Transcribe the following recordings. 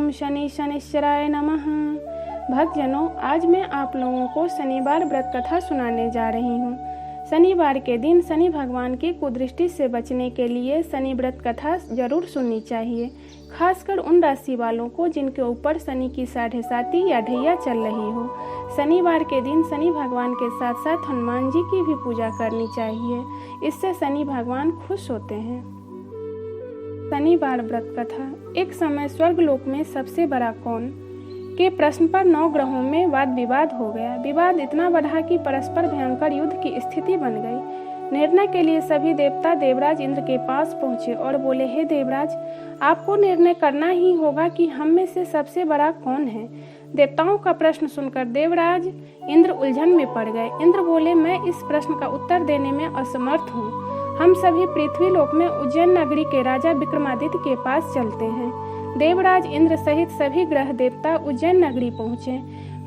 ओम शनि शनिश्चराय नमः। भक्तजनों, आज मैं आप लोगों को शनिवार व्रत कथा सुनाने जा रही हूँ। शनिवार के दिन शनि भगवान की कुदृष्टि से बचने के लिए शनि व्रत कथा जरूर सुननी चाहिए, खासकर उन राशि वालों को जिनके ऊपर शनि की 7.5 या ढैया चल रही हो। शनिवार के दिन शनि भगवान के साथ साथ हनुमान जी की भी पूजा करनी चाहिए, इससे शनि भगवान खुश होते हैं। शनिवार व्रत कथा। एक समय स्वर्गलोक में सबसे बड़ा कौन के प्रश्न पर 9 ग्रहों में वाद विवाद हो गया। विवाद इतना बढ़ा कि परस्पर भयंकर युद्ध की स्थिति बन गई। निर्णय के लिए सभी देवता देवराज इंद्र के पास पहुंचे और बोले, हे देवराज, आपको निर्णय करना ही होगा कि हम में से सबसे बड़ा कौन है। देवताओं का प्रश्न सुनकर देवराज इंद्र उलझन में पड़ गए। इंद्र बोले, मैं इस प्रश्न का उत्तर देने में असमर्थ हूँ। हम सभी पृथ्वी लोक में उज्जैन नगरी के राजा विक्रमादित्य के पास चलते हैं। देवराज इंद्र सहित सभी ग्रह देवता उज्जैन नगरी पहुंचे।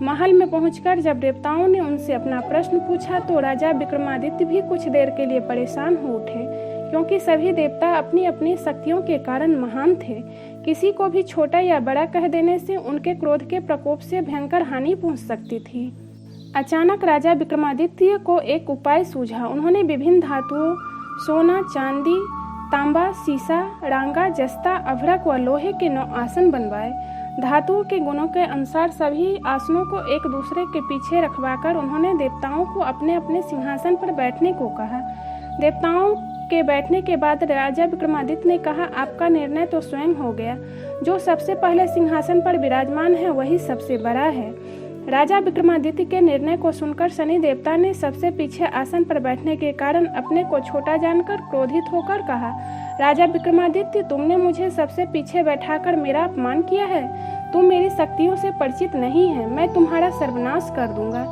महल में पहुंचकर जब देवताओं ने उनसे अपना प्रश्न पूछा तो राजा विक्रमादित्य भी कुछ देर के लिए परेशान हो उठे, क्योंकि सभी देवता अपनी अपनी शक्तियों के कारण महान थे। किसी को भी छोटा या बड़ा कह देने से उनके क्रोध के प्रकोप से भयंकर हानि पहुंच सकती थी। अचानक राजा विक्रमादित्य को एक उपाय सूझा। उन्होंने विभिन्न धातुओं सोना, चांदी, तांबा, सीसा, रांगा, जस्ता, अभ्रक व लोहे के 9 आसन बनवाए। धातुओं के गुणों के अनुसार सभी आसनों को एक दूसरे के पीछे रखवाकर उन्होंने देवताओं को अपने अपने सिंहासन पर बैठने को कहा। देवताओं के बैठने के बाद राजा विक्रमादित्य ने कहा, आपका निर्णय तो स्वयं हो गया। जो सबसे पहले सिंहासन पर विराजमान है वही सबसे बड़ा है। राजा विक्रमादित्य के निर्णय को सुनकर शनि देवता ने सबसे पीछे आसन पर बैठने के कारण अपने को छोटा जानकर क्रोधित होकर कहा, राजा विक्रमादित्य, तुमने मुझे सबसे पीछे बैठाकर मेरा अपमान किया है। तुम मेरी शक्तियों से परिचित नहीं है, मैं तुम्हारा सर्वनाश कर दूंगा।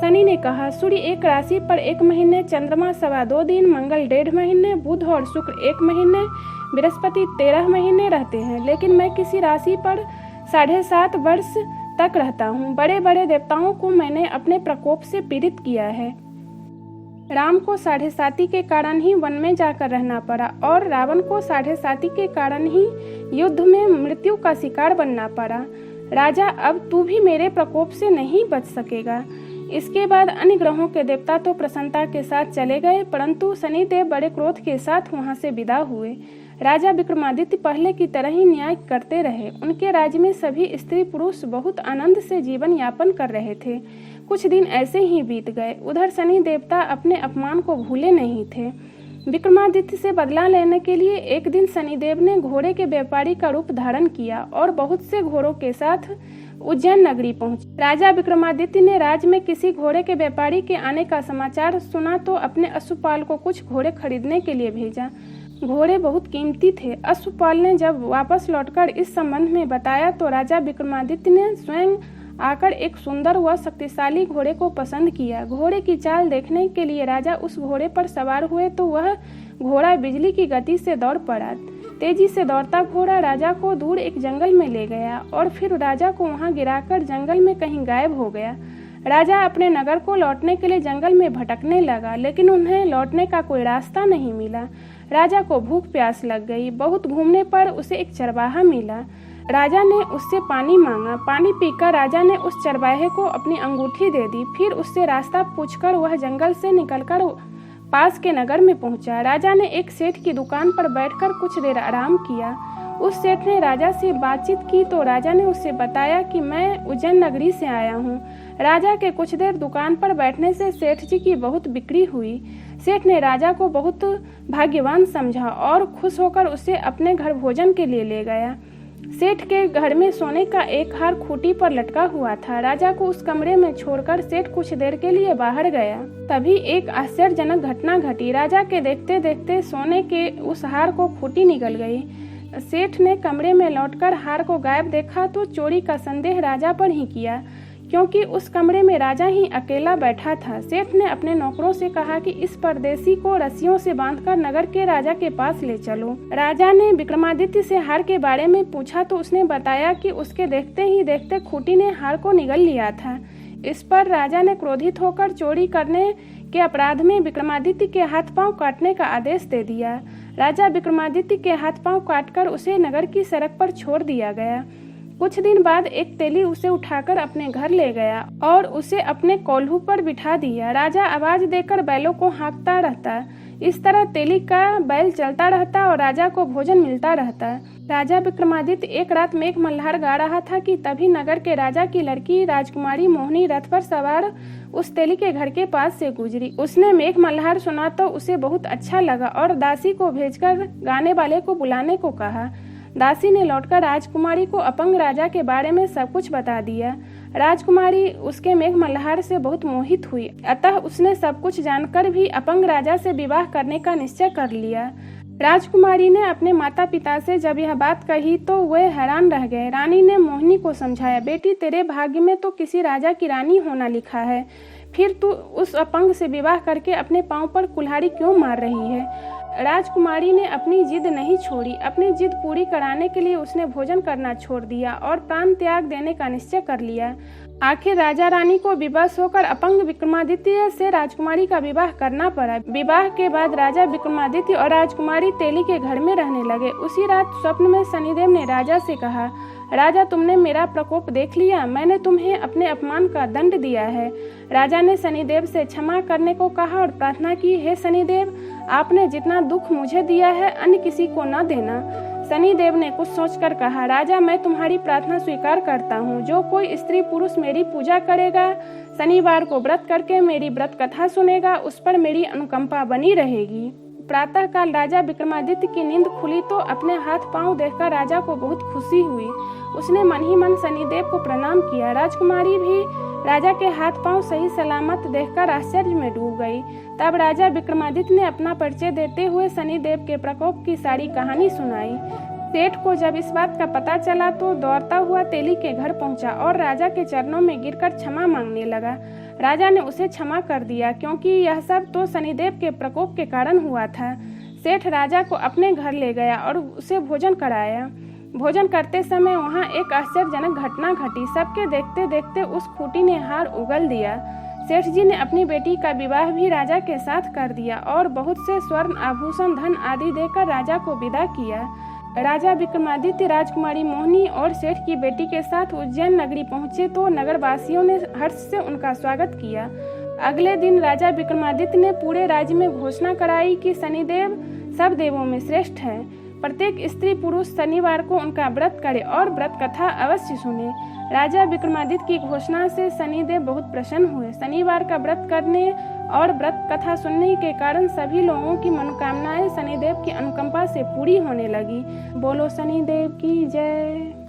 शनि ने कहा, सूर्य एक राशि पर 1 महीने, चंद्रमा 2.25 दिन, मंगल 1.5 महीने, बुध और शुक्र 1 महीने, बृहस्पति 13 महीने रहते हैं, लेकिन मैं किसी राशि पर 7.5 वर्ष तक रहता हूँ। बड़े बड़े देवताओं को मैंने अपने प्रकोप से पीड़ित किया है। राम को 7.5 के कारण ही वन में जाकर रहना पड़ा और रावण को 7.5 के कारण ही युद्ध में मृत्यु का शिकार बनना पड़ा। राजा, अब तू भी मेरे प्रकोप से नहीं बच सकेगा। इसके बाद अन्य ग्रहों के देवता तो प्रसन्नता के साथ चले गए, परंतु शनिदेव बड़े क्रोध के साथ वहां से विदा हुए। राजा विक्रमादित्य पहले की तरह ही न्याय करते रहे। उनके राज्य में सभी स्त्री पुरुष बहुत आनंद से जीवन यापन कर रहे थे। कुछ दिन ऐसे ही बीत गए। उधर शनि देवता अपने अपमान को भूले नहीं थे। विक्रमादित्य से बदला लेने के लिए एक दिन शनिदेव ने घोड़े के व्यापारी का रूप धारण किया और बहुत से घोड़ों के साथ उज्जैन नगरी पहुंचे। राजा विक्रमादित्य ने राज्य में किसी घोड़े के व्यापारी के आने का समाचार सुना तो अपने अश्वपाल को कुछ घोड़े खरीदने के लिए भेजा। घोड़े बहुत कीमती थे। अश्वपाल ने जब वापस लौटकर इस संबंध में बताया तो राजा विक्रमादित्य ने स्वयं आकर एक सुंदर व शक्तिशाली घोड़े को पसंद किया। घोड़े की चाल देखने के लिए राजा उस घोड़े पर सवार हुए तो वह घोड़ा बिजली की गति से दौड़ पड़ा। तेजी से दौड़ता घोड़ा राजा को दूर एक जंगल में ले गया और फिर राजा को वहां गिराकर जंगल में कहीं गायब हो गया। राजा अपने नगर को लौटने के लिए जंगल में भटकने लगा, लेकिन उन्हें लौटने का कोई रास्ता नहीं मिला। राजा को भूख प्यास लग गई। बहुत घूमने पर उसे एक चरवाहा मिला। राजा ने उससे पानी मांगा। पानी पीकर राजा ने उस चरवाहे को अपनी अंगूठी दे दी। फिर उससे रास्ता पूछकर वह जंगल से निकलकर पास के नगर में पहुंचा। राजा ने एक सेठ की दुकान पर बैठकर कुछ देर आराम किया। उस सेठ ने राजा से बातचीत की तो राजा ने उससे बताया कि मैं उज्जैन नगरी से आया हूँ। राजा के कुछ देर दुकान पर बैठने से सेठ जी की बहुत बिक्री हुई। सेठ ने राजा को बहुत भाग्यवान समझा और खुश होकर उसे अपने घर भोजन के लिए ले गया। सेठ के घर में सोने का एक हार खूंटी पर लटका हुआ था। राजा को उस कमरे में छोड़कर सेठ कुछ देर के लिए बाहर गया। तभी एक आश्चर्यजनक घटना घटी। राजा के देखते देखते सोने के उस हार को खूंटी निकल गई। सेठ ने कमरे में लौटकर हार को गायब देखा तो चोरी का संदेह राजा पर ही किया, क्योंकि उस कमरे में राजा ही अकेला बैठा था। सेठ ने अपने नौकरों से कहा कि इस परदेसी को रस्सियों से बांधकर नगर के राजा के पास ले चलो। राजा ने विक्रमादित्य से हार के बारे में पूछा तो उसने बताया कि उसके देखते ही देखते खूंटी ने हार को निगल लिया था। इस पर राजा ने क्रोधित होकर चोरी करने के अपराध में विक्रमादित्य के हाथ पांव काटने का आदेश दे दिया। राजा विक्रमादित्य के हाथ पांव काटकर उसे नगर की सड़क पर छोड़ दिया गया। कुछ दिन बाद एक तेली उसे उठाकर अपने घर ले गया और उसे अपने कोल्हू पर बिठा दिया। राजा आवाज देकर बैलों को हाँकता रहता। इस तरह तेली का बैल चलता रहता और राजा को भोजन मिलता रहता। राजा विक्रमादित्य एक रात मेघ मल्हार गा रहा था कि तभी नगर के राजा की लड़की राजकुमारी मोहिनी रथ पर सवार उस तेली के घर के पास से गुजरी। उसने मेघ मल्हार सुना तो उसे बहुत अच्छा लगा और दासी को भेजकर गाने वाले को बुलाने को कहा। दासी ने लौटकर राजकुमारी को अपंग राजा के बारे में सब कुछ बता दिया। राजकुमारी उसके मेघ मल्हार से बहुत मोहित हुई, अतः उसने सब कुछ जानकर भी अपंग राजा से विवाह करने का निश्चय कर लिया। राजकुमारी ने अपने माता पिता से जब यह बात कही तो वे हैरान रह गए। रानी ने मोहिनी को समझाया, बेटी तेरे भाग्य में तो किसी राजा की रानी होना लिखा है, फिर तू उस अपंग से विवाह करके अपने पांव पर कुल्हाड़ी क्यों मार रही है। राजकुमारी ने अपनी जिद नहीं छोड़ी। अपनी जिद पूरी कराने के लिए उसने भोजन करना छोड़ दिया और प्राण त्याग देने का निश्चय कर लिया। आखिर राजा रानी को विवश होकर अपंग विक्रमादित्य से राजकुमारी का विवाह करना पड़ा। विवाह के बाद राजा विक्रमादित्य और राजकुमारी तेली के घर में रहने लगे। उसी रात स्वप्न में शनिदेव ने राजा से कहा, राजा तुमने मेरा प्रकोप देख लिया, मैंने तुम्हें अपने अपमान का दंड दिया है। राजा ने शनिदेव से क्षमा करने को कहा और प्रार्थना की, हे शनिदेव, आपने जितना दुख मुझे दिया है अन्य किसी को न देना। शनिदेव ने कुछ सोचकर कहा, राजा मैं तुम्हारी प्रार्थना स्वीकार करता हूँ। जो कोई स्त्री पुरुष मेरी पूजा करेगा, शनिवार को व्रत करके मेरी व्रत कथा सुनेगा, उस पर मेरी अनुकंपा बनी रहेगी। प्रातः काल राजा विक्रमादित्य की नींद खुली तो अपने हाथ पांव देखकर राजा को बहुत खुशी हुई। उसने मन ही मन शनिदेव को प्रणाम किया। राजकुमारी भी राजा के हाथ पांव सही सलामत देखकर आश्चर्य में डूब गई। तब राजा विक्रमादित्य ने अपना परिचय देते हुए शनिदेव के प्रकोप की सारी कहानी सुनाई। सेठ को जब इस बात का पता चला तो दौड़ता हुआ तेली के घर पहुंचा और राजा के चरणों में गिरकर क्षमा मांगने लगा। राजा ने उसे क्षमा कर दिया, क्योंकि यह सब तो शनिदेव के प्रकोप के कारण हुआ था। सेठ राजा को अपने घर ले गया और उसे भोजन कराया। भोजन करते समय वहां एक आश्चर्यजनक घटना घटी। सबके देखते देखते उस खूंटी ने हार उगल दिया। सेठ जी ने अपनी बेटी का विवाह भी राजा के साथ कर दिया और बहुत से स्वर्ण आभूषण धन आदि देकर राजा को विदा किया। राजा विक्रमादित्य राजकुमारी मोहिनी और सेठ की बेटी के साथ उज्जैन नगरी पहुंचे तो नगरवासियों ने हर्ष से उनका स्वागत किया। अगले दिन राजा विक्रमादित्य ने पूरे राज्य में घोषणा कराई कि शनिदेव सब देवों में श्रेष्ठ है। प्रत्येक स्त्री पुरुष शनिवार को उनका व्रत करे और व्रत कथा अवश्य सुने। राजा विक्रमादित्य की घोषणा से शनिदेव बहुत प्रसन्न हुए। शनिवार का व्रत करने और व्रत कथा सुनने के कारण सभी लोगों की मनोकामनाएं शनिदेव की अनुकंपा से पूरी होने लगी। बोलो शनिदेव की जय।